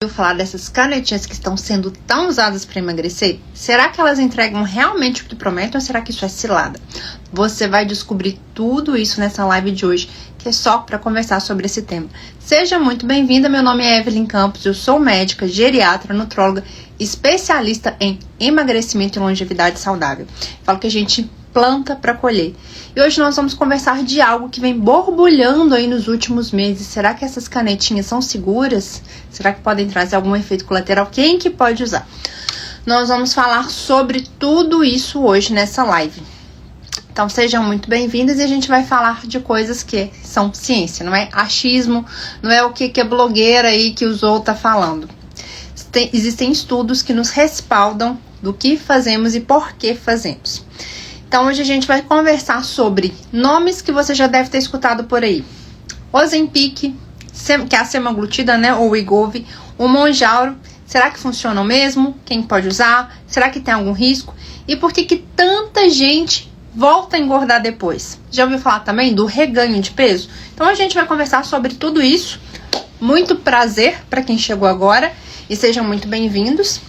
Falar dessas canetinhas que estão sendo tão usadas para emagrecer? Será que elas entregam realmente o que prometem ou será que isso é cilada? Você vai descobrir tudo isso nessa live de hoje, que é só para conversar sobre esse tema. Seja muito bem-vinda, meu nome é Evelyn Campos, eu sou médica, geriatra, nutróloga, especialista em emagrecimento e longevidade saudável. Falo que a gente planta para colher. E hoje nós vamos conversar de algo que vem borbulhando aí nos últimos meses. Será que essas canetinhas são seguras? Será que podem trazer algum efeito colateral? Quem que pode usar? Nós vamos falar sobre tudo isso hoje nessa live. Então sejam muito bem-vindas e a gente vai falar de coisas que são ciência, não é achismo, não é o que a blogueira aí que usou tá falando. Existem estudos que nos respaldam do que fazemos e por que fazemos. Então hoje a gente vai conversar sobre nomes que você já deve ter escutado por aí. Ozempic, que é a semaglutida, né, ou Wegovy, o Mounjaro. Será que funcionam mesmo? Quem pode usar? Será que tem algum risco? E por que tanta gente volta a engordar depois? Já ouviu falar também do reganho de peso? Então a gente vai conversar sobre tudo isso. Muito prazer para quem chegou agora e sejam muito bem-vindos.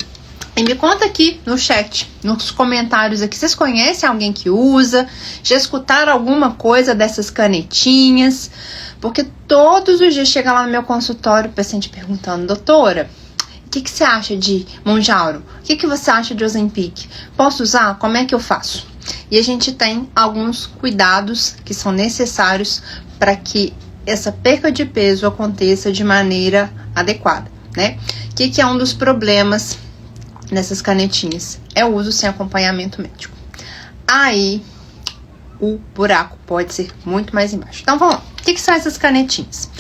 E me conta aqui no chat, nos comentários aqui, vocês conhecem alguém que usa? Já escutaram alguma coisa dessas canetinhas? Porque todos os dias chega lá no meu consultório o paciente perguntando: doutora, o que você acha de Mounjaro? O que você acha de Ozempic? Posso usar? Como é que eu faço? E a gente tem alguns cuidados que são necessários para que essa perca de peso aconteça de maneira adequada, né? O que é um dos problemas nessas canetinhas? É o uso sem acompanhamento médico. Aí o buraco pode ser muito mais embaixo. Então vamos lá. O que são essas canetinhas?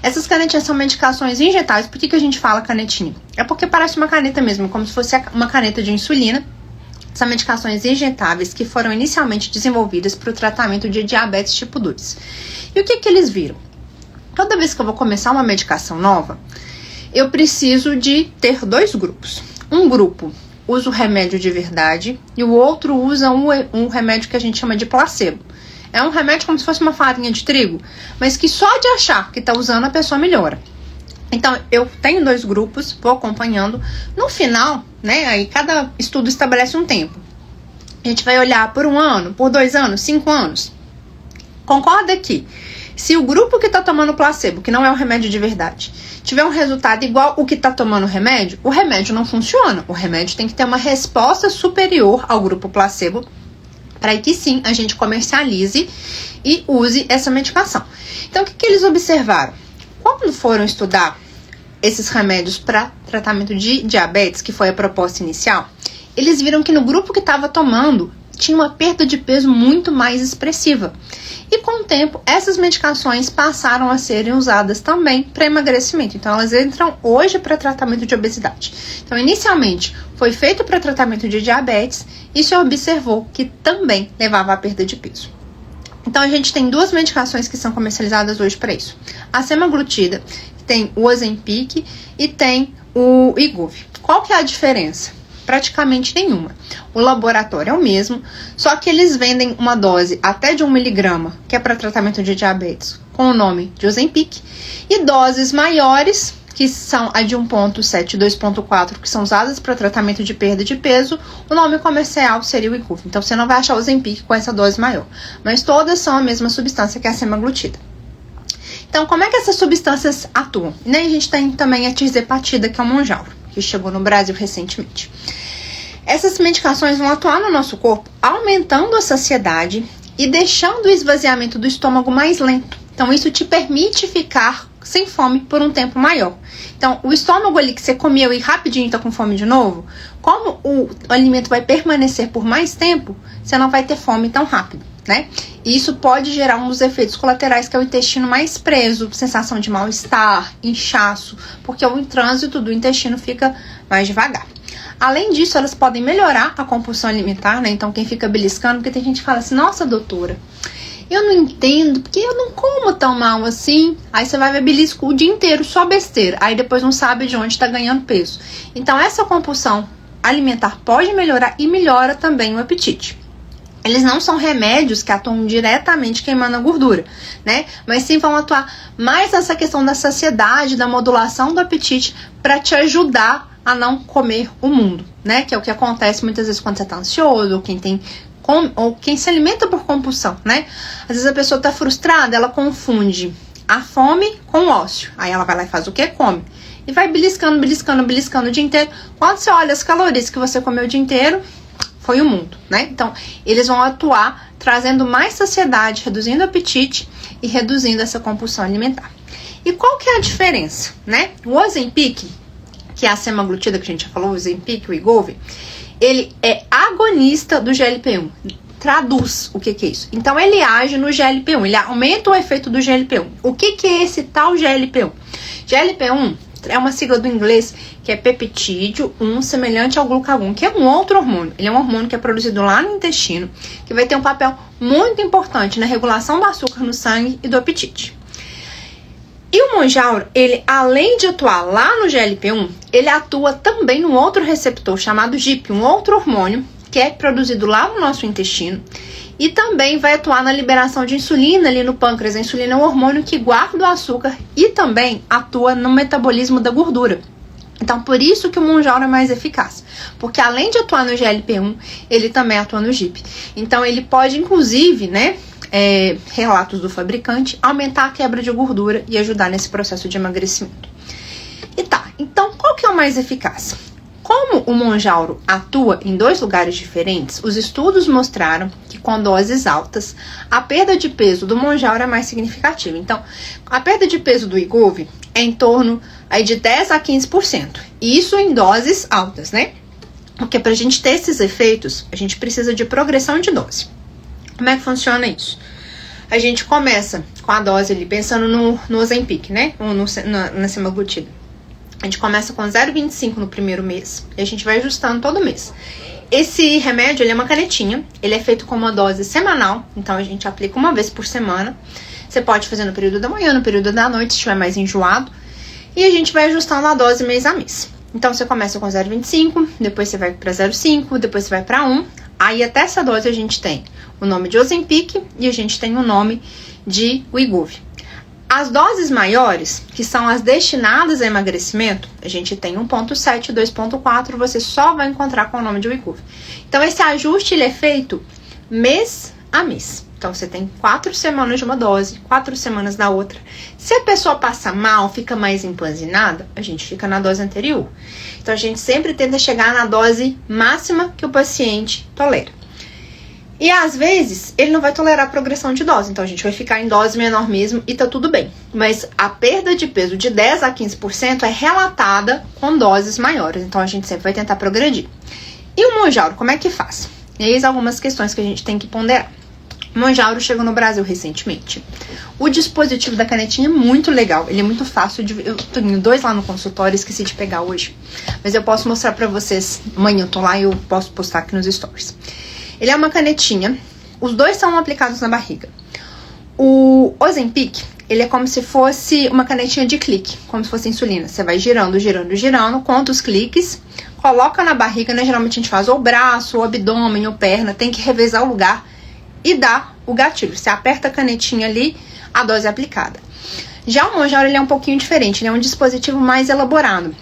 Essas canetinhas são medicações injetáveis. Por que a gente fala canetinha? É porque parece uma caneta mesmo, como se fosse uma caneta de insulina. São medicações injetáveis que foram inicialmente desenvolvidas para o tratamento de diabetes tipo 2. E o que eles viram? Toda vez que eu vou começar uma medicação nova, eu preciso de ter dois grupos. Um grupo usa o remédio de verdade e o outro usa um remédio que a gente chama de placebo. É um remédio como se fosse uma farinha de trigo, mas que só de achar que está usando a pessoa melhora. Então, eu tenho dois grupos, vou acompanhando. No final, né, aí cada estudo estabelece um tempo. A gente vai olhar por 1 ano, por 2 anos, 5 anos. Concorda que se o grupo que está tomando placebo, que não é o remédio de verdade, tiver um resultado igual o que está tomando o remédio não funciona. O remédio tem que ter uma resposta superior ao grupo placebo, para que sim a gente comercialize e use essa medicação. Então, o que eles observaram? Quando foram estudar esses remédios para tratamento de diabetes, que foi a proposta inicial, eles viram que no grupo que estava tomando tinha uma perda de peso muito mais expressiva. E com o tempo, essas medicações passaram a serem usadas também para emagrecimento. Então, elas entram hoje para tratamento de obesidade. Então, inicialmente, foi feito para tratamento de diabetes e se observou que também levava à perda de peso. Então, a gente tem duas medicações que são comercializadas hoje para isso. A semaglutida, tem o Ozempic e tem o Wegovy. Qual que é a diferença? Praticamente nenhuma. O laboratório é o mesmo, só que eles vendem uma dose até de 1 miligrama, que é para tratamento de diabetes, com o nome de Ozempic, e doses maiores, que são a de 1,7 e 2,4, que são usadas para tratamento de perda de peso, o nome comercial seria o Wegovy. Então, você não vai achar o Ozempic com essa dose maior, mas todas são a mesma substância que é a semaglutida. Então, como é que essas substâncias atuam? E a gente tem também a tirzepatida, que é o Mounjaro, que chegou no Brasil recentemente. Essas medicações vão atuar no nosso corpo, aumentando a saciedade e deixando o esvaziamento do estômago mais lento. Então, isso te permite ficar sem fome por um tempo maior. Então, o estômago ali que você comeu e rapidinho tá com fome de novo, como o alimento vai permanecer por mais tempo, você não vai ter fome tão rápido, né? E isso pode gerar um dos efeitos colaterais, que é o intestino mais preso, sensação de mal-estar, inchaço, porque o trânsito do intestino fica mais devagar. Além disso, elas podem melhorar a compulsão alimentar, né? Então, quem fica beliscando, porque tem gente que fala assim: nossa, doutora, eu não entendo, porque eu não como tão mal assim. Aí você vai ver belisco o dia inteiro, só besteira. Aí depois não sabe de onde está ganhando peso. Então, essa compulsão alimentar pode melhorar e melhora também o apetite. Eles não são remédios que atuam diretamente queimando a gordura, né? Mas sim vão atuar mais nessa questão da saciedade, da modulação do apetite, para te ajudar a não comer o mundo, né? Que é o que acontece muitas vezes quando você tá ansioso, ou quem se alimenta por compulsão, né? Às vezes a pessoa tá frustrada, ela confunde a fome com o ócio. Aí ela vai lá e faz o quê? Come. E vai beliscando o dia inteiro. Quando você olha as calorias que você comeu o dia inteiro, foi o mundo, né? Então, eles vão atuar trazendo mais saciedade, reduzindo o apetite e reduzindo essa compulsão alimentar. E qual que é a diferença, né? O Ozempic, que é a semaglutida que a gente já falou, o Ozempic, o Wegovy, ele é agonista do GLP-1. Traduz o que é isso. Então, ele age no GLP-1, ele aumenta o efeito do GLP-1. O que é esse tal GLP-1? GLP-1 é uma sigla do inglês que é peptídeo 1 semelhante ao glucagon, que é um outro hormônio. Ele é um hormônio que é produzido lá no intestino, que vai ter um papel muito importante na regulação do açúcar no sangue e do apetite. E o Mounjaro, ele além de atuar lá no GLP-1, ele atua também num outro receptor chamado GIP, um outro hormônio que é produzido lá no nosso intestino. E também vai atuar na liberação de insulina ali no pâncreas. A insulina é um hormônio que guarda o açúcar e também atua no metabolismo da gordura. Então, por isso que o Mounjaro é mais eficaz. Porque além de atuar no GLP-1, ele também atua no GIP. Então, ele pode, inclusive, né, relatos do fabricante, aumentar a quebra de gordura e ajudar nesse processo de emagrecimento. E tá, então qual que é o mais eficaz? Como o Mounjaro atua em 2 lugares diferentes, os estudos mostraram que com doses altas, a perda de peso do Mounjaro é mais significativa. Então, a perda de peso do Wegovy é em torno aí de 10 a 15%. E isso em doses altas, né? Porque pra gente ter esses efeitos, a gente precisa de progressão de dose. Como é que funciona isso? A gente começa com a dose ali, pensando no Ozempic, né? Ou na semaglutida. A gente começa com 0,25 no primeiro mês e a gente vai ajustando todo mês. Esse remédio, ele é uma canetinha, ele é feito com uma dose semanal, então a gente aplica uma vez por semana. Você pode fazer no período da manhã, no período da noite, se estiver mais enjoado. E a gente vai ajustando a dose mês a mês. Então você começa com 0,25, depois você vai para 0,5, depois você vai para 1. Aí até essa dose a gente tem o nome de Ozempic e a gente tem o nome de Wegovy. As doses maiores, que são as destinadas a emagrecimento, a gente tem 1.7 e 2.4, você só vai encontrar com o nome de Wegovy. Então, esse ajuste ele é feito mês a mês. Então, você tem 4 semanas de uma dose, 4 semanas da outra. Se a pessoa passa mal, fica mais empanzinada, a gente fica na dose anterior. Então, a gente sempre tenta chegar na dose máxima que o paciente tolera. E às vezes, ele não vai tolerar a progressão de dose, então a gente vai ficar em dose menor mesmo e tá tudo bem. Mas a perda de peso de 10 a 15% é relatada com doses maiores, então a gente sempre vai tentar progredir. E o Mounjaro, como é que faz? Eis algumas questões que a gente tem que ponderar. O Mounjaro chegou no Brasil recentemente. O dispositivo da canetinha é muito legal, ele é muito fácil de... Eu tenho 2 lá no consultório, esqueci de pegar hoje. Mas eu posso mostrar pra vocês, amanhã eu tô lá e eu posso postar aqui nos stories. Ele é uma canetinha, os 2 são aplicados na barriga. O Ozempic, ele é como se fosse uma canetinha de clique, como se fosse insulina. Você vai girando, conta os cliques, coloca na barriga, né? Geralmente a gente faz ou o braço, ou o abdômen, ou perna, tem que revezar o lugar e dá o gatilho. Você aperta a canetinha ali, a dose é aplicada. Já o Mounjaro, ele é um pouquinho diferente, ele é um dispositivo mais elaborado.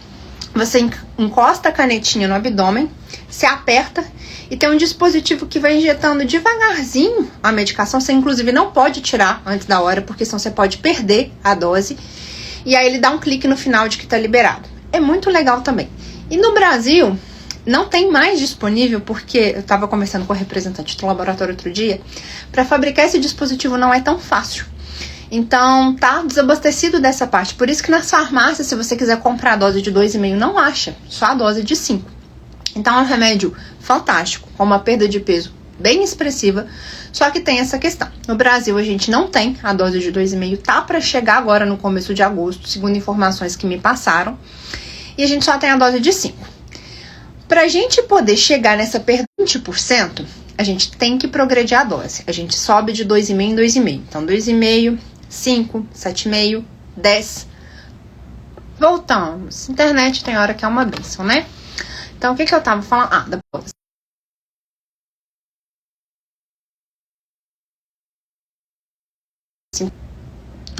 Você encosta a canetinha no abdômen, se aperta e tem um dispositivo que vai injetando devagarzinho a medicação. Você inclusive não pode tirar antes da hora, porque senão você pode perder a dose. E aí ele dá um clique no final de que tá liberado. É muito legal também. E no Brasil não tem mais disponível, porque eu tava conversando com o representante do laboratório outro dia, para fabricar esse dispositivo não é tão fácil. Então, tá desabastecido dessa parte. Por isso que nas farmácias, se você quiser comprar a dose de 2,5, não acha. Só a dose de 5. Então, é um remédio fantástico, com uma perda de peso bem expressiva. Só que tem essa questão. No Brasil, a gente não tem a dose de 2,5. Tá para chegar agora no começo de agosto, segundo informações que me passaram. E a gente só tem a dose de 5. Pra gente poder chegar nessa perda de 20%, a gente tem que progredir a dose. A gente sobe de 2,5 em 2,5. Então, 2,5... 5, 7,5, 10. Voltamos. Internet tem hora que é uma bênção, né? Então, o que eu tava falando? Da dose.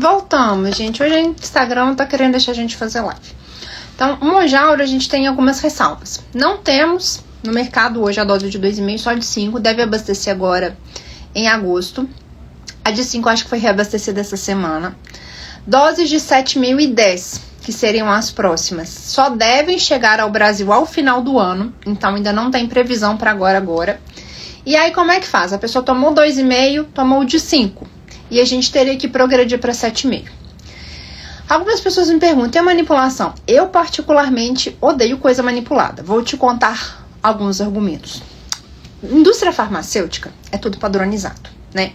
Voltamos, gente. Hoje o Instagram não tá querendo deixar a gente fazer live. Então, o Mounjaro, a gente tem algumas ressalvas. Não temos no mercado hoje a dose de 2,5, só de 5. Deve abastecer agora em agosto. A de 5 acho que foi reabastecida essa semana. Doses de 7.000 e 10, que seriam as próximas, só devem chegar ao Brasil ao final do ano. Então, ainda não tem previsão para agora. E aí, como é que faz? A pessoa tomou 2,5, tomou de 5. E a gente teria que progredir para 7,5. Algumas pessoas me perguntam, e a manipulação? Eu, particularmente, odeio coisa manipulada. Vou te contar alguns argumentos. Indústria farmacêutica é tudo padronizado, né?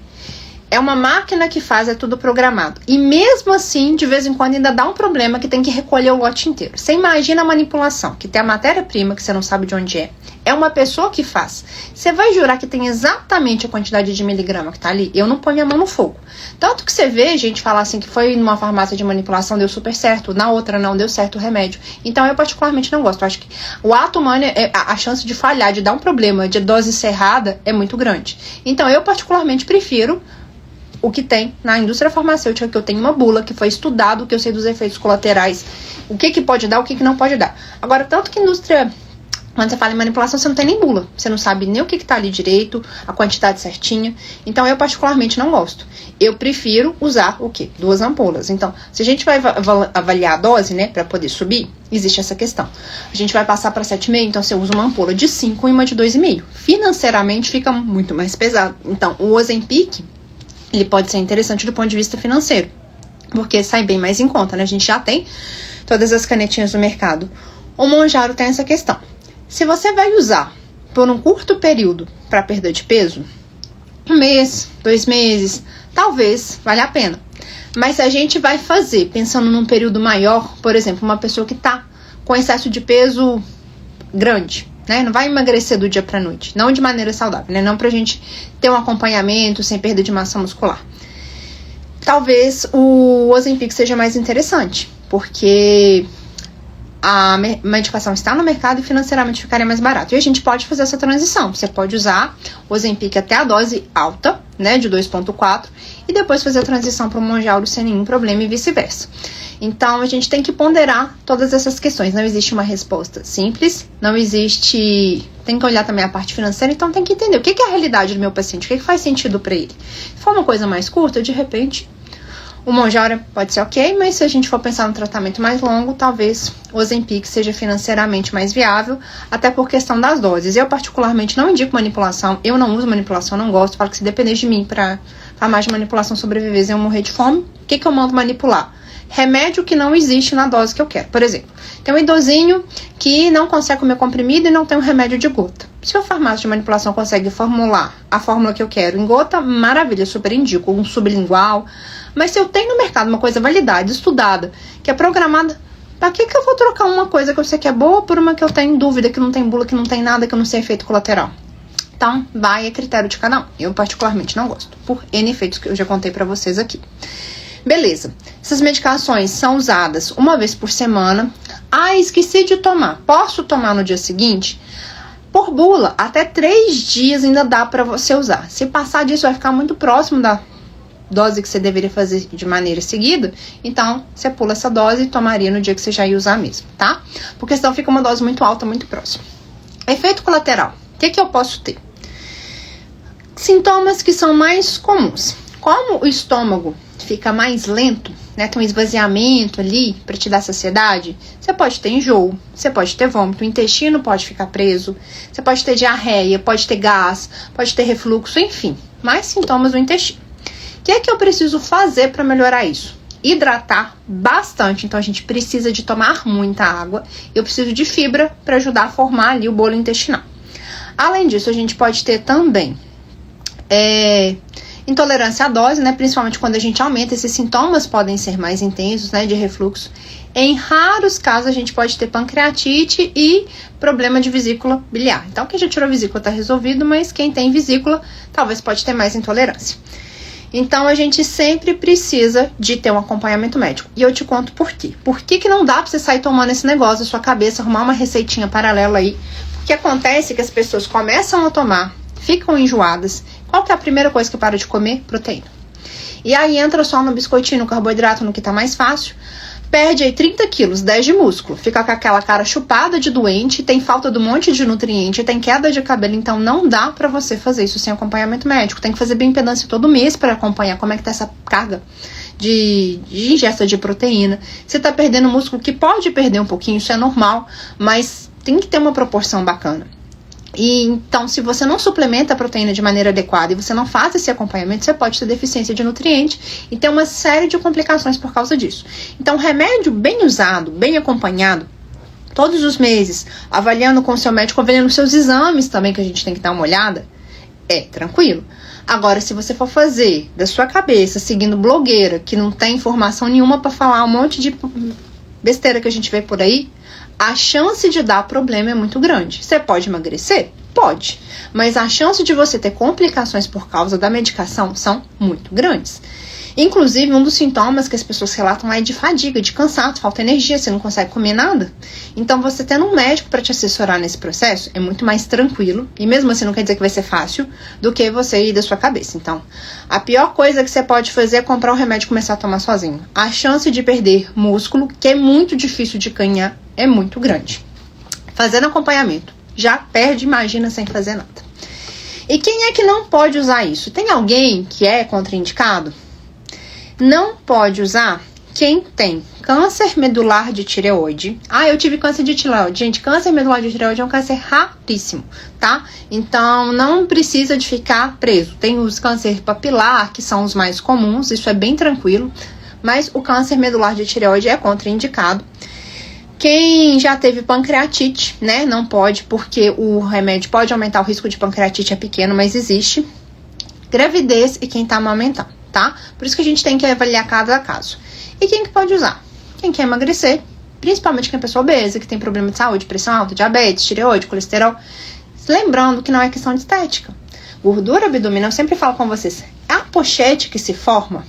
É uma máquina que faz, é tudo programado. E mesmo assim, de vez em quando, ainda dá um problema que tem que recolher o lote inteiro. Você imagina a manipulação, que tem a matéria-prima, que você não sabe de onde é. É uma pessoa que faz. Você vai jurar que tem exatamente a quantidade de miligrama que tá ali? Eu não ponho a mão no fogo. Tanto que você vê gente falar assim que foi numa farmácia de manipulação, deu super certo, na outra não deu certo o remédio. Então eu particularmente não gosto. Eu acho que o ato humano, a chance de falhar, de dar um problema, de dose ser errada, é muito grande. Então eu particularmente prefiro o que tem na indústria farmacêutica, que eu tenho uma bula, que foi estudado, que eu sei dos efeitos colaterais, o que pode dar, o que não pode dar. Agora, tanto que indústria, quando você fala em manipulação, você não tem nem bula. Você não sabe nem o que tá ali direito, a quantidade certinha. Então, eu particularmente não gosto. Eu prefiro usar o quê? 2 ampolas. Então, se a gente vai avaliar a dose, né, pra poder subir, existe essa questão. A gente vai passar pra 7,5, então você usa uma ampola de 5 e uma de 2,5. Financeiramente, fica muito mais pesado. Então, o Ozempic, ele pode ser interessante do ponto de vista financeiro, porque sai bem mais em conta, né? A gente já tem todas as canetinhas no mercado. O Mounjaro tem essa questão. Se você vai usar por um curto período para perda de peso, 1 mês, 2 meses, talvez valha a pena. Mas se a gente vai fazer pensando num período maior, por exemplo, uma pessoa que tá com excesso de peso grande, né? Não vai emagrecer do dia pra noite, não de maneira saudável, né? Não pra gente ter um acompanhamento sem perda de massa muscular. Talvez o Ozempic seja mais interessante, porque a medicação está no mercado e financeiramente ficaria mais barato. E a gente pode fazer essa transição. Você pode usar o Ozempic até a dose alta, né, de 2,4, e depois fazer a transição para o Mounjaro sem nenhum problema e vice-versa. Então, a gente tem que ponderar todas essas questões. Não existe uma resposta simples, não existe... Tem que olhar também a parte financeira, então tem que entender o que é a realidade do meu paciente, o que faz sentido para ele. Se for uma coisa mais curta, de repente, o Mounjaro pode ser ok, mas se a gente for pensar no tratamento mais longo, talvez o Ozempic seja financeiramente mais viável, até por questão das doses. Eu, particularmente, não indico manipulação, eu não uso manipulação, não gosto, falo que se depender de mim para farmácia de manipulação sobreviver, eu morrer de fome, o que eu mando manipular? Remédio que não existe na dose que eu quero. Por exemplo, tem um idosinho que não consegue comer comprimido e não tem um remédio de gota. Se a farmácia de manipulação consegue formular a fórmula que eu quero em gota, maravilha, super indico, um sublingual. Mas se eu tenho no mercado uma coisa validada, estudada, que é programada, pra que eu vou trocar uma coisa que eu sei que é boa por uma que eu tenho dúvida, que não tem bula, que não tem nada, que eu não sei efeito colateral? Então, vai a critério de cada um. Eu particularmente não gosto, por N efeitos que eu já contei pra vocês aqui. Beleza, essas medicações são usadas uma vez por semana. Ah, esqueci de tomar. Posso tomar no dia seguinte? Por bula, até 3 dias ainda dá pra você usar. Se passar disso, vai ficar muito próximo da dose que você deveria fazer de maneira seguida. Então, você pula essa dose e tomaria no dia que você já ia usar mesmo, tá? Porque senão fica uma dose muito alta, muito próxima. Efeito colateral. O que eu posso ter? Sintomas que são mais comuns. Como o estômago fica mais lento, né, tem um esvaziamento ali para te dar saciedade, você pode ter enjoo, você pode ter vômito, o intestino pode ficar preso, você pode ter diarreia, pode ter gás, pode ter refluxo, enfim, mais sintomas do intestino. O que é que eu preciso fazer para melhorar isso? Hidratar bastante, então a gente precisa de tomar muita água, eu preciso de fibra para ajudar a formar ali o bolo intestinal. Além disso, a gente pode ter também intolerância à dose, né? Principalmente quando a gente aumenta, esses sintomas podem ser mais intensos, né? De refluxo. Em raros casos, a gente pode ter pancreatite e problema de vesícula biliar. Então, quem já tirou a vesícula tá resolvido, mas quem tem vesícula, talvez pode ter mais intolerância. Então, a gente sempre precisa de ter um acompanhamento médico. E eu te conto por quê. Por que não dá pra você sair tomando esse negócio da sua cabeça, arrumar uma receitinha paralela aí? O que acontece é que as pessoas começam a tomar, ficam enjoadas. Qual que é a primeira coisa que para de comer? Proteína. E aí entra só no biscoitinho, no carboidrato, no que tá mais fácil. Perde aí 30 quilos, 10 de músculo. Fica com aquela cara chupada de doente, tem falta de um monte de nutriente, tem queda de cabelo. Então não dá pra você fazer isso sem acompanhamento médico. Tem que fazer bioimpedância todo mês pra acompanhar como é que tá essa carga de ingesta de proteína. Você tá perdendo músculo, que pode perder um pouquinho, isso é normal, mas tem que ter uma proporção bacana. E então, se você não suplementa a proteína de maneira adequada e você não faz esse acompanhamento, você pode ter deficiência de nutriente e ter uma série de complicações por causa disso. Então, remédio bem usado, bem acompanhado, todos os meses, avaliando com o seu médico, avaliando os seus exames também, que a gente tem que dar uma olhada, é tranquilo. Agora, se você for fazer da sua cabeça, seguindo blogueira, que não tem informação nenhuma para falar um monte de besteira que a gente vê por aí, a chance de dar problema é muito grande. Você pode emagrecer? Pode. Mas a chance de você ter complicações por causa da medicação são muito grandes. Inclusive, um dos sintomas que as pessoas relatam é de fadiga, de cansaço, falta de energia, você não consegue comer nada. Então, você tendo um médico para te assessorar nesse processo é muito mais tranquilo, e mesmo assim não quer dizer que vai ser fácil, do que você ir da sua cabeça. Então, a pior coisa que você pode fazer é comprar um remédio e começar a tomar sozinho. A chance de perder músculo, que é muito difícil de ganhar, é muito grande. Fazendo acompanhamento, já perde, imagina, sem fazer nada. E quem é que não pode usar isso? Tem alguém que é contraindicado? Não pode usar quem tem câncer medular de tireoide. Eu tive câncer de tireoide. Gente, câncer medular de tireoide é um câncer raríssimo, tá? Então, não precisa de ficar preso. Tem os câncer papilar, que são os mais comuns, isso é bem tranquilo. Mas o câncer medular de tireoide é contraindicado. Quem já teve pancreatite, né? Não pode, porque o remédio pode aumentar o risco de pancreatite, é pequeno, mas existe. Gravidez e quem tá amamentando, tá? Por isso que a gente tem que avaliar cada caso. E quem que pode usar? Quem quer emagrecer, principalmente quem é pessoa obesa, que tem problema de saúde, pressão alta, diabetes, tireoide, colesterol. Lembrando que não é questão de estética. Gordura abdominal, eu sempre falo com vocês, a pochete que se forma,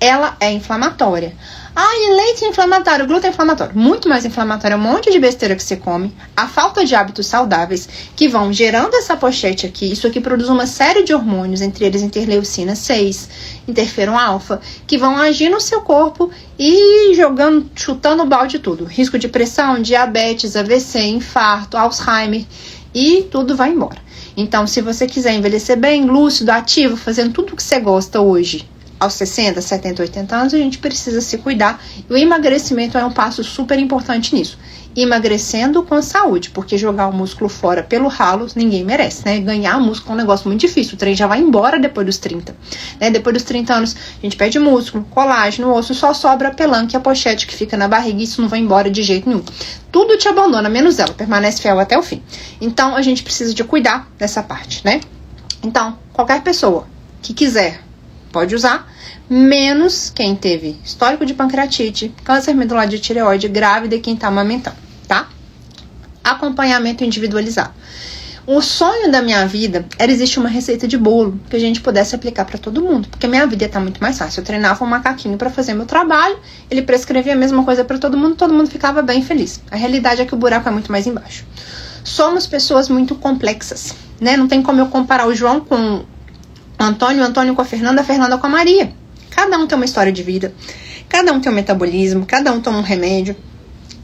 ela é inflamatória. E leite inflamatório, glúten inflamatório, muito mais inflamatório, um monte de besteira que você come, a falta de hábitos saudáveis que vão gerando essa pochete aqui. Isso aqui produz uma série de hormônios, entre eles interleucina 6, interferon alfa, que vão agir no seu corpo e jogando, chutando o balde de tudo. Risco de pressão, diabetes, AVC, infarto, Alzheimer, e tudo vai embora. Então, se você quiser envelhecer bem, lúcido, ativo, fazendo tudo o que você gosta hoje, aos 60, 70, 80 anos, a gente precisa se cuidar. E o emagrecimento é um passo super importante nisso. Emagrecendo com saúde, porque jogar o músculo fora pelo ralo, ninguém merece, né? Ganhar músculo é um negócio muito difícil. O trem já vai embora depois dos 30. Né? Depois dos 30 anos, a gente perde músculo, colágeno, osso, só sobra a pelanca e a pochete que fica na barriga, e isso não vai embora de jeito nenhum. Tudo te abandona, menos ela, permanece fiel até o fim. Então, a gente precisa de cuidar dessa parte, né? Então, qualquer pessoa que quiser pode usar, menos quem teve histórico de pancreatite, câncer medular de tireoide, grávida e quem tá amamentando, tá? Acompanhamento individualizado. O sonho da minha vida era existir uma receita de bolo que a gente pudesse aplicar para todo mundo, porque minha vida ia estar muito mais fácil. Eu treinava um macaquinho para fazer meu trabalho, ele prescrevia a mesma coisa para todo mundo ficava bem feliz. A realidade é que o buraco é muito mais embaixo. Somos pessoas muito complexas, né? Não tem como eu comparar o João com o Antônio com a Fernanda com a Maria. Cada um tem uma história de vida, cada um tem um metabolismo, cada um toma um remédio,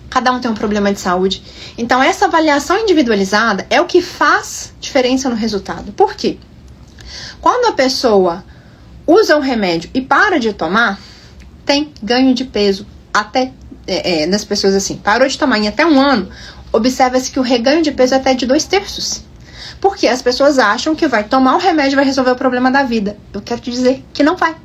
cada um tem um problema de saúde. Então, essa avaliação individualizada é o que faz diferença no resultado. Por quê? Quando a pessoa usa o remédio e para de tomar, tem ganho de peso. Até nas pessoas assim, parou de tomar em até um ano, observa-se que o reganho de peso é até de 2/3. Porque as pessoas acham que vai tomar o remédio e vai resolver o problema da vida. Eu quero te dizer que não vai.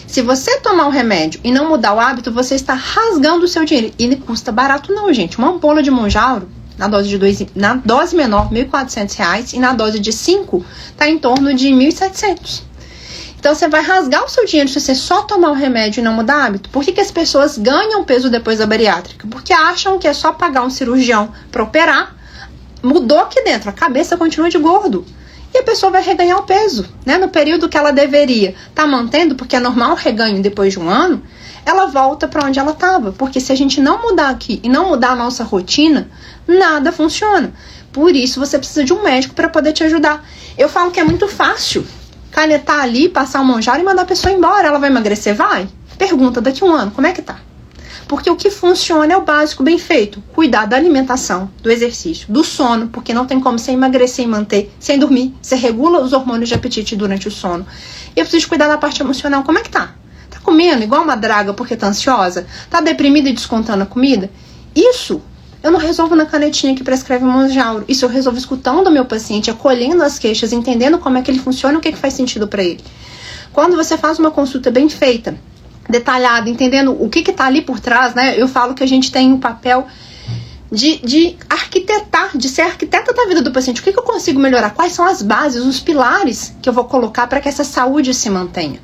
Se você tomar o remédio e não mudar o hábito, você está rasgando o seu dinheiro. E não custa barato não, gente. Uma ampola de Mounjaro, na dose menor, R$ 1.400. E na dose de 5, está em torno de R$ 1.700. Então, você vai rasgar o seu dinheiro se você só tomar o remédio e não mudar o hábito. Por que as pessoas ganham peso depois da bariátrica? Porque acham que é só pagar um cirurgião para operar. Mudou aqui dentro, a cabeça continua de gordo. E a pessoa vai reganhar o peso, né? No período que ela deveria estar mantendo, porque é normal o reganho depois de um ano, ela volta para onde ela estava. Porque se a gente não mudar aqui e não mudar a nossa rotina, nada funciona. Por isso, você precisa de um médico para poder te ajudar. Eu falo que é muito fácil canetar ali, passar um monjaro e mandar a pessoa embora. Ela vai emagrecer? Vai? Pergunta daqui a um ano, como é que tá? Porque o que funciona é o básico bem feito. Cuidar da alimentação, do exercício, do sono, porque não tem como você emagrecer e manter sem dormir. Você regula os hormônios de apetite durante o sono. E eu preciso cuidar da parte emocional. Como é que tá? Tá comendo igual uma draga porque tá ansiosa? Tá deprimida e descontando a comida? Isso eu não resolvo na canetinha que prescreve o Mounjaro. Isso eu resolvo escutando o meu paciente, acolhendo as queixas, entendendo como é que ele funciona e o que faz sentido para ele. Quando você faz uma consulta bem feita, detalhada, entendendo o que está ali por trás, né? Eu falo que a gente tem um papel de arquitetar, de ser arquiteta da vida do paciente. O que eu consigo melhorar? Quais são as bases, os pilares que eu vou colocar para que essa saúde se mantenha?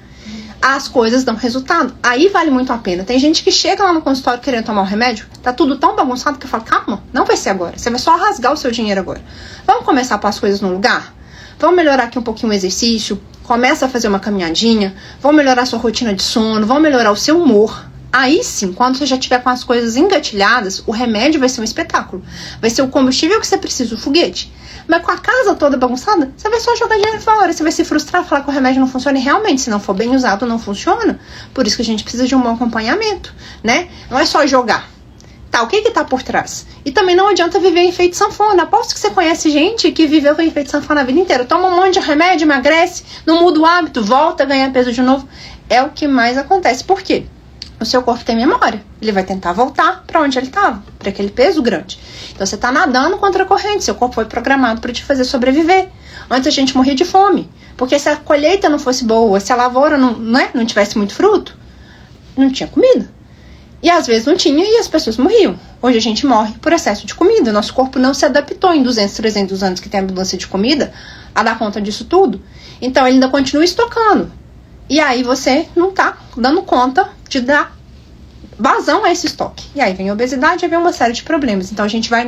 As coisas dão resultado. Aí vale muito a pena. Tem gente que chega lá no consultório querendo tomar um remédio, tá tudo tão bagunçado que eu falo, calma, não vai ser agora. Você vai só rasgar o seu dinheiro agora. Vamos começar a pôr as coisas no lugar? Vamos melhorar aqui um pouquinho o exercício, começa a fazer uma caminhadinha, vamos melhorar a sua rotina de sono, vamos melhorar o seu humor. Aí sim, quando você já tiver com as coisas engatilhadas, o remédio vai ser um espetáculo. Vai ser o combustível que você precisa, o foguete. Mas com a casa toda bagunçada, você vai só jogar dinheiro fora. Você vai se frustrar, falar que o remédio não funciona. E realmente, se não for bem usado, não funciona. Por isso que a gente precisa de um bom acompanhamento, né? Não é só jogar. Tá, o que tá por trás? E também não adianta viver em efeito sanfona. Aposto que você conhece gente que viveu em efeito sanfona a vida inteira. Toma um monte de remédio, emagrece, não muda o hábito, volta a ganhar peso de novo. É o que mais acontece. Por quê? O seu corpo tem memória. Ele vai tentar voltar para onde ele estava, para aquele peso grande. Então você está nadando contra a corrente. Seu corpo foi programado para te fazer sobreviver. Antes a gente morria de fome. Porque se a colheita não fosse boa, se a lavoura não tivesse muito fruto, não tinha comida. E às vezes não tinha e as pessoas morriam. Hoje a gente morre por excesso de comida. Nosso corpo não se adaptou em 200, 300 anos que tem abundância de comida a dar conta disso tudo. Então ele ainda continua estocando. E aí você não está dando conta de dar vazão a esse estoque. E aí vem a obesidade, aí vem uma série de problemas. Então a gente vai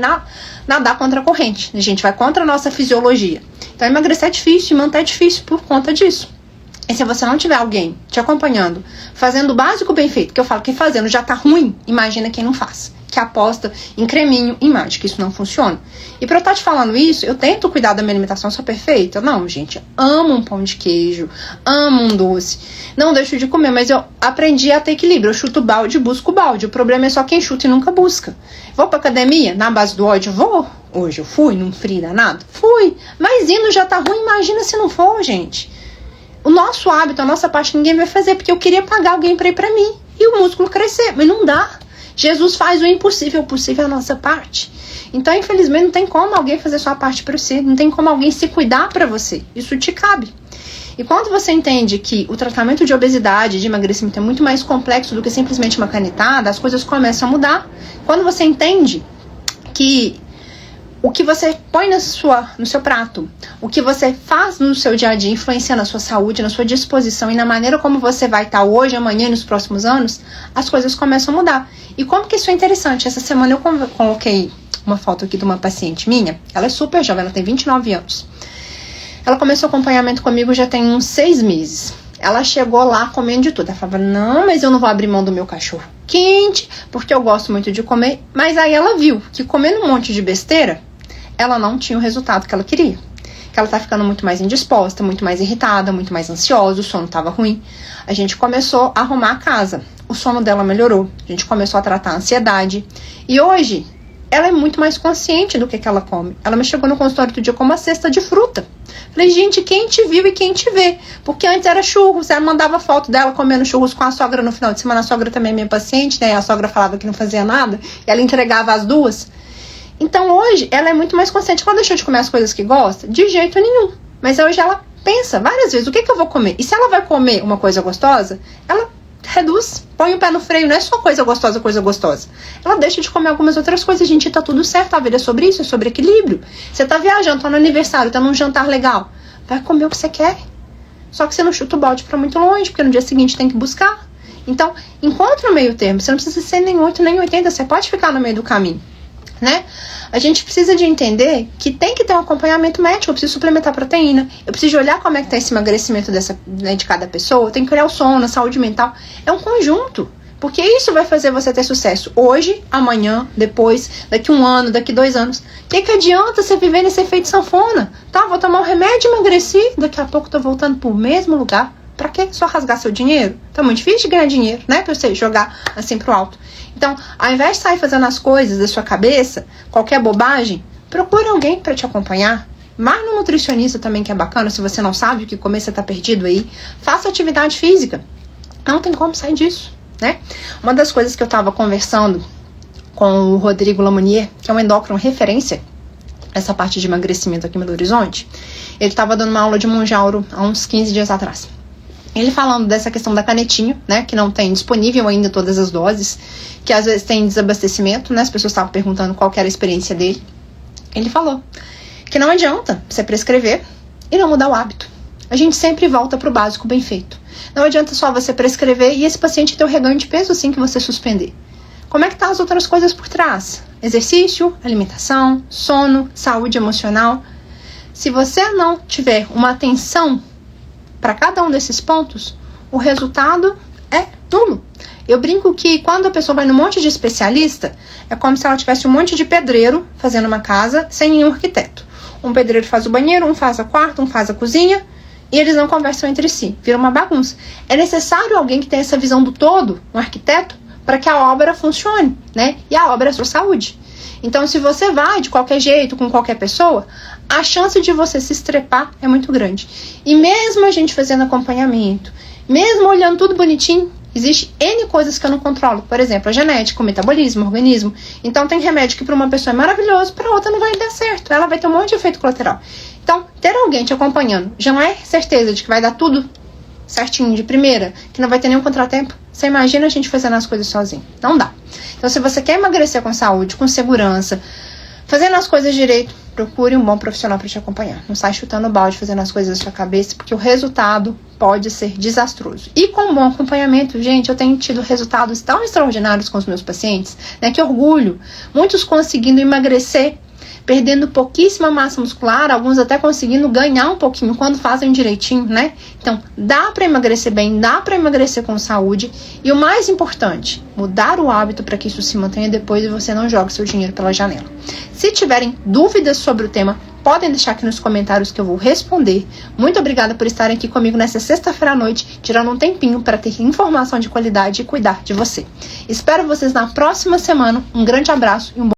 nadar contra a corrente. A gente vai contra a nossa fisiologia. Então emagrecer é difícil e manter é difícil por conta disso. E se você não tiver alguém te acompanhando, fazendo o básico bem feito, que eu falo que fazendo já tá ruim, imagina quem não faz. Que aposta em creminho, em mágica, isso não funciona. E pra eu estar te falando isso, eu tento cuidar da minha alimentação, sou perfeita? Não, gente, amo um pão de queijo, amo um doce, não deixo de comer, mas eu aprendi a ter equilíbrio, eu chuto balde, busco balde, o problema é só quem chuta e nunca busca. Vou pra academia, na base do ódio, vou. Hoje eu fui, num frio danado? Fui, mas indo já tá ruim, imagina se não for, gente. O nosso hábito, a nossa parte, ninguém vai fazer, porque eu queria pagar alguém pra ir pra mim, e o músculo crescer, mas não dá. Jesus faz o impossível, o possível é a nossa parte. Então, infelizmente, não tem como alguém fazer sua parte para você. Não tem como alguém se cuidar para você. Isso te cabe. E quando você entende que o tratamento de obesidade, de emagrecimento é muito mais complexo do que simplesmente uma canetada, as coisas começam a mudar. Quando você entende que o que você põe no seu prato, o que você faz no seu dia a dia influencia na sua saúde, na sua disposição e na maneira como você vai estar hoje, amanhã e nos próximos anos, as coisas começam a mudar. E como que isso é interessante? Essa semana eu coloquei uma foto aqui de uma paciente minha, ela é super jovem, ela tem 29 anos. Ela começou acompanhamento comigo já tem uns 6 meses. Ela chegou lá comendo de tudo. Ela falava, não, mas eu não vou abrir mão do meu cachorro quente, porque eu gosto muito de comer. Mas aí ela viu que comendo um monte de besteira, ela não tinha o resultado que ela queria. Que ela tá ficando muito mais indisposta, muito mais irritada, muito mais ansiosa, o sono tava ruim. A gente começou a arrumar a casa. O sono dela melhorou. A gente começou a tratar a ansiedade. E hoje, ela é muito mais consciente do que ela come. Ela me chegou no consultório outro dia com uma cesta de fruta. Falei, gente, quem te viu e quem te vê? Porque antes era churros. Ela mandava foto dela comendo churros com a sogra no final de semana. A sogra também é minha paciente, né? A sogra falava que não fazia nada. E ela entregava as duas. Então hoje ela é muito mais consciente. Ela deixou de comer as coisas que gosta? De jeito nenhum. Mas hoje ela pensa várias vezes, o que eu vou comer? E se ela vai comer uma coisa gostosa, ela reduz, põe o pé no freio. Não é só coisa gostosa. Ela deixa de comer algumas outras coisas. Gente, tá tudo certo. A vida é sobre isso, é sobre equilíbrio. Você tá viajando, tá no aniversário, tá num jantar legal. Vai comer o que você quer. Só que você não chuta o balde pra muito longe, porque no dia seguinte tem que buscar. Então, encontra o meio termo. Você não precisa ser nem 8, nem 80. Você pode ficar no meio do caminho. Né? A gente precisa de entender que tem que ter um acompanhamento médico. Eu preciso suplementar proteína, eu preciso de olhar como é que tá esse emagrecimento de cada pessoa, tem que olhar o sono, a saúde mental. É um conjunto, Porque isso vai fazer você ter sucesso hoje, amanhã, depois, daqui 1 ano, daqui 2 anos. O que adianta você viver nesse efeito sanfona? Tá, vou tomar um remédio e emagreci, daqui a pouco tô voltando pro mesmo lugar. Pra quê? Só rasgar seu dinheiro? Tá muito difícil de ganhar dinheiro, né? Pra você jogar assim pro alto. Então, ao invés de sair fazendo as coisas da sua cabeça, qualquer bobagem, procure alguém pra te acompanhar. Mas no nutricionista também, que é bacana, se você não sabe o que comer, você tá perdido aí, faça atividade física. Não tem como sair disso, né? Uma das coisas que eu tava conversando com o Rodrigo Lamounier, que é um endócrino referência essa parte de emagrecimento aqui em Belo Horizonte, ele tava dando uma aula de Monjauro há uns 15 dias atrás. Ele falando dessa questão da canetinha, né, que não tem disponível ainda todas as doses, que às vezes tem desabastecimento, né, as pessoas estavam perguntando qual que era a experiência dele. Ele falou que não adianta você prescrever e não mudar o hábito. A gente sempre volta pro básico bem feito. Não adianta só você prescrever e esse paciente ter o reganho de peso assim que você suspender. Como é que tá as outras coisas por trás? Exercício, alimentação, sono, saúde emocional. Se você não tiver uma atenção para cada um desses pontos, o resultado é nulo. Eu brinco que quando a pessoa vai num monte de especialista, é como se ela tivesse um monte de pedreiro fazendo uma casa sem nenhum arquiteto. Um pedreiro faz o banheiro, um faz a quarto, um faz a cozinha, e eles não conversam entre si. Vira uma bagunça. É necessário alguém que tenha essa visão do todo, um arquiteto, para que a obra funcione, né? E a obra é a sua saúde. Então, se você vai de qualquer jeito, com qualquer pessoa, a chance de você se estrepar é muito grande. E mesmo a gente fazendo acompanhamento, mesmo olhando tudo bonitinho, existe N coisas que eu não controlo. Por exemplo, a genética, o metabolismo, o organismo. Então, tem remédio que para uma pessoa é maravilhoso, para outra não vai dar certo. Ela vai ter um monte de efeito colateral. Então, ter alguém te acompanhando já não é certeza de que vai dar tudo certinho de primeira, que não vai ter nenhum contratempo. Você imagina a gente fazendo as coisas sozinho. Não dá. Então, se você quer emagrecer com saúde, com segurança, fazendo as coisas direito, procure um bom profissional para te acompanhar. Não sai chutando o balde, fazendo as coisas da sua cabeça, porque o resultado pode ser desastroso. E com um bom acompanhamento, gente, eu tenho tido resultados tão extraordinários com os meus pacientes, né? Que orgulho. Muitos conseguindo emagrecer, perdendo pouquíssima massa muscular, alguns até conseguindo ganhar um pouquinho quando fazem direitinho, né? Então, dá para emagrecer bem, dá para emagrecer com saúde e o mais importante, mudar o hábito para que isso se mantenha depois e você não jogue seu dinheiro pela janela. Se tiverem dúvidas sobre o tema, podem deixar aqui nos comentários que eu vou responder. Muito obrigada por estarem aqui comigo nessa sexta-feira à noite, tirando um tempinho para ter informação de qualidade e cuidar de você. Espero vocês na próxima semana. Um grande abraço e um bom